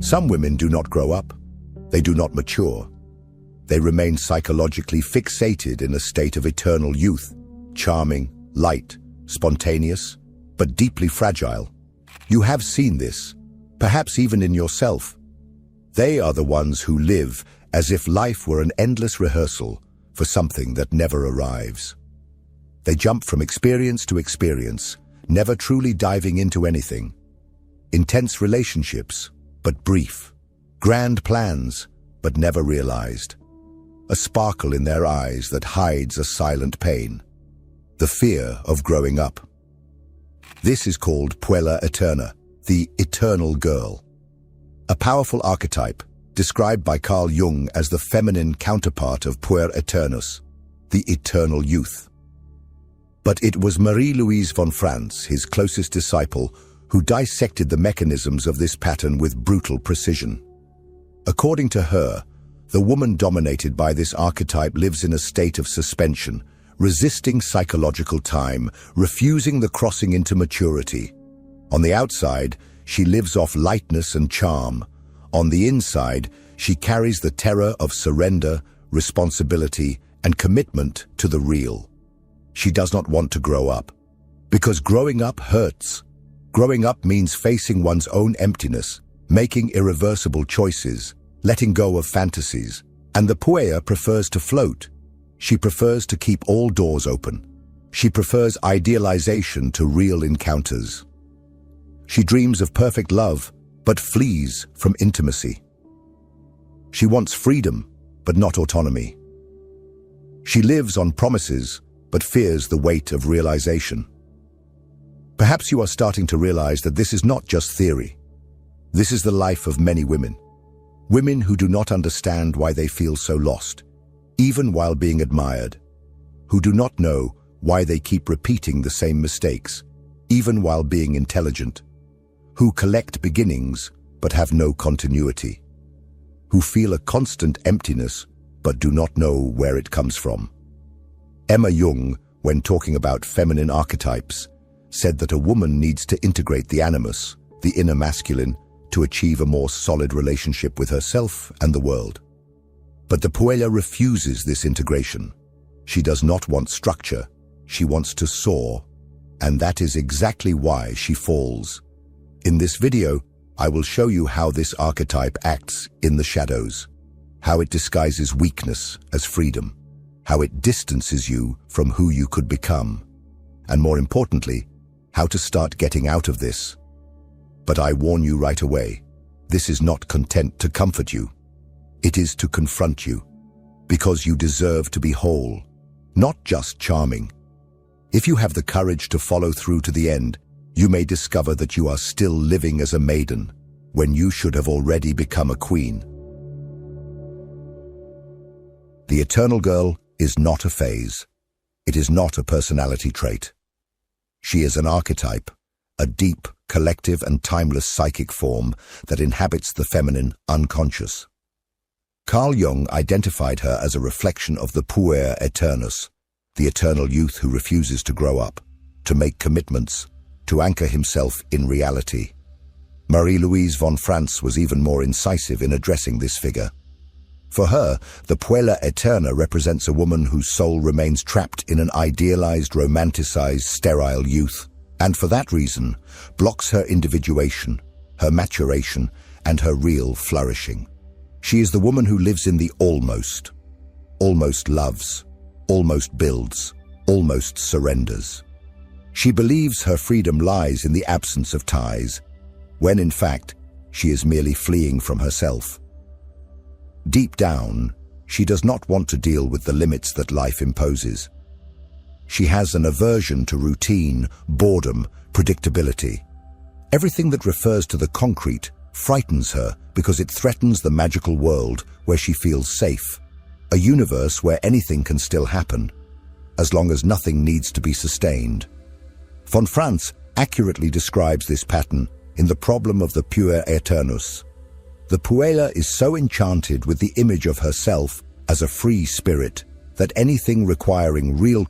Some women do not grow up. They do not mature. They remain psychologically fixated in a state of eternal youth, charming, light, spontaneous, but deeply fragile. You have seen this, perhaps even in yourself. They are the ones who live as if life were an endless rehearsal for something that never arrives. They jump from experience to experience, never truly diving into anything. Intense relationships, but brief. Grand plans, but never realized. A sparkle in their eyes that hides a silent pain. The fear of growing up. This is called Puella Aeterna, the eternal girl. A powerful archetype, described by Jung as the feminine counterpart of Puer Aeternus, the eternal youth. But it was Marie-Louise von Franz, his closest disciple, who dissected the mechanisms of this pattern with brutal precision. According to her, the woman dominated by this archetype lives in a state of suspension, resisting psychological time, refusing the crossing into maturity. On the outside, she lives off lightness and charm. On the inside, she carries the terror of surrender, responsibility, and commitment to the real. She does not want to grow up, because growing up hurts. Growing up means facing one's own emptiness, making irreversible choices, letting go of fantasies. And the Puella prefers to float. She prefers to keep all doors open. She prefers idealization to real encounters. She dreams of perfect love, but flees from intimacy. She wants freedom, but not autonomy. She lives on promises, but fears the weight of realization. Perhaps you are starting to realize that this is not just theory. This is the life of many women. Women who do not understand why they feel so lost, even while being admired. Who do not know why they keep repeating the same mistakes, even while being intelligent. Who collect beginnings, but have no continuity. Who feel a constant emptiness, but do not know where it comes from. Jung, when talking about feminine archetypes, said that a woman needs to integrate the animus, the inner masculine, to achieve a more solid relationship with herself and the world. But the Puella refuses this integration. She does not want structure, she wants to soar, and that is exactly why she falls. In this video, I will show you how this archetype acts in the shadows, how it disguises weakness as freedom, how it distances you from who you could become, and more importantly, how to start getting out of this. But I warn you right away, this is not content to comfort you. It is to confront you, because you deserve to be whole, not just charming. If you have the courage to follow through to the end, you may discover that you are still living as a maiden, when you should have already become a queen. The eternal girl is not a phase. It is not a personality trait. She is an archetype, a deep, collective and timeless psychic form that inhabits the feminine unconscious. Jung identified her as a reflection of the Puella Aeternus, the eternal youth who refuses to grow up, to make commitments, to anchor himself in reality. Marie-Louise von Franz was even more incisive in addressing this figure. For her, the Puella Aeterna represents a woman whose soul remains trapped in an idealized, romanticized, sterile youth, and for that reason, blocks her individuation, her maturation, and her real flourishing. She is the woman who lives in the almost loves, almost builds, almost surrenders. She believes her freedom lies in the absence of ties, when in fact, she is merely fleeing from herself. Deep down, she does not want to deal with the limits that life imposes. She has an aversion to routine, boredom, predictability. Everything that refers to the concrete frightens her because it threatens the magical world where she feels safe, a universe where anything can still happen, as long as nothing needs to be sustained. Von Franz accurately describes this pattern in The Problem of the Puella Aeternus. The Puella is so enchanted with the image of herself as a free spirit that anything requiring real